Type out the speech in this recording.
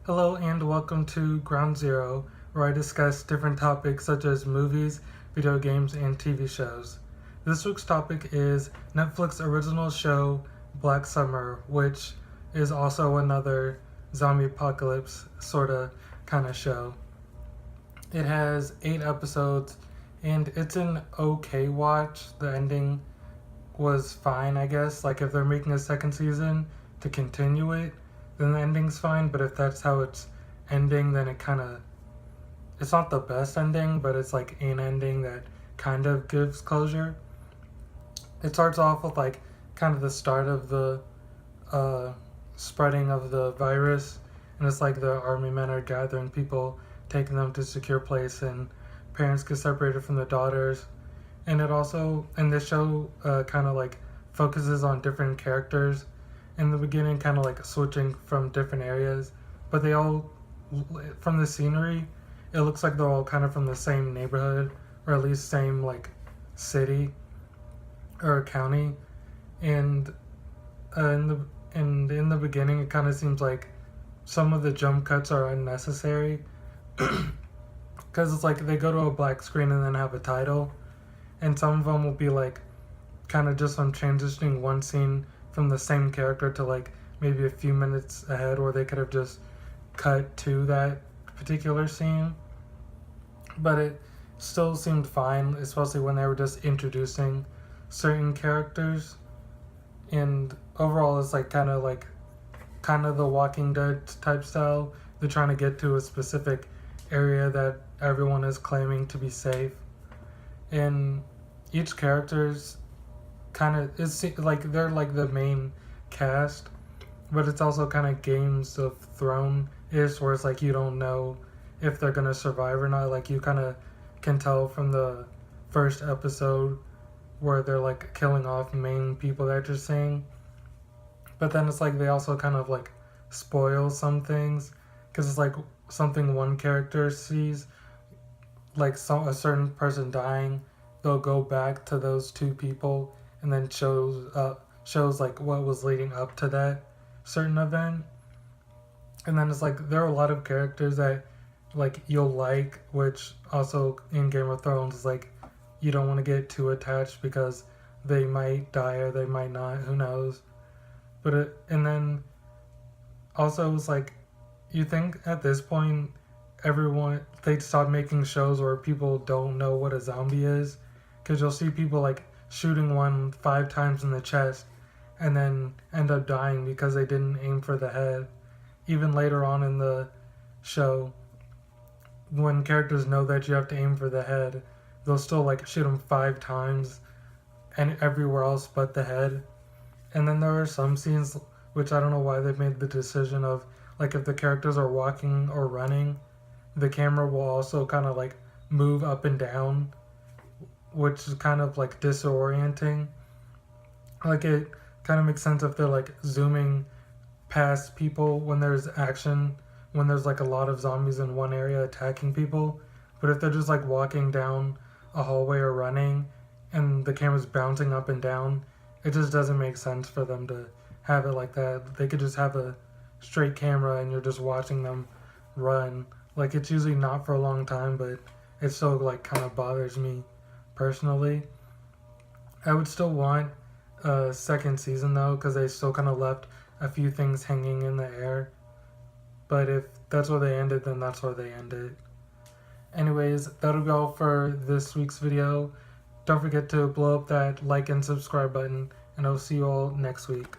Hello and welcome to Ground Zero, where I discuss different topics such as movies, video games, and TV shows. This week's topic is Netflix original show Black Summer, which is also another zombie apocalypse sorta kind of show. It has 8 episodes and it's an okay watch. The ending was fine, I guess. Like if they're making a second season to continue it, then the ending's fine. But if that's how it's ending, then it's not the best ending, but it's like an ending that kind of gives closure. It starts off with like kind of the start of the spreading of the virus, and it's like the army men are gathering people, taking them to a secure place, and parents get separated from the daughters. And it also, and this show kind of like focuses on different characters in the beginning, kind of like switching from different areas, but they all, from the scenery, it looks like they're all kind of from the same neighborhood, or at least same like city or county. And in the beginning, it kind of seems like some of the jump cuts are unnecessary because it's like they go to a black screen and then have a title, and some of them will be like kind of just on transitioning one scene from the same character to like maybe a few minutes ahead, or they could have just cut to that particular scene. But it still seemed fine, especially when they were just introducing certain characters. And overall, it's like kind of the Walking Dead type style. They're trying to get to a specific area that everyone is claiming to be safe, and each character's kind of, it's like they're like the main cast, but it's also kind of Games of Thrones ish, where it's like you don't know if they're gonna survive or not. Like you kind of can tell from the first episode where they're like killing off main people that you're seeing, but then it's like they also kind of like spoil some things, because it's like something one character sees, like a certain person dying, they'll go back to those two people and then shows like what was leading up to that certain event. And then it's like there are a lot of characters that like you'll like, which also in Game of Thrones is like you don't want to get too attached because they might die or they might not, who knows. And then also it's like you think at this point they'd stop making shows where people don't know what a zombie is, because you'll see people like shooting one 5 times in the chest and then end up dying because they didn't aim for the head. Even later on in the show, when characters know that you have to aim for the head, they'll still like shoot them 5 times and everywhere else but the head. And then there are some scenes which I don't know why they made the decision of, like, if the characters are walking or running, the camera will also kind of like move up and down, which is kind of like disorienting. Like it kind of makes sense if they're like zooming past people when there's action, when there's like a lot of zombies in one area attacking people. But if they're just like walking down a hallway or running and the camera's bouncing up and down, it just doesn't make sense for them to have it like that. They could just have a straight camera and you're just watching them run. Like it's usually not for a long time, but it still like kind of bothers me personally. I would still want a second season though, because they still kind of left a few things hanging in the air. But if that's where they ended, then that's where they ended. Anyways, that'll be all for this week's video. Don't forget to blow up that like and subscribe button, and I'll see you all next week.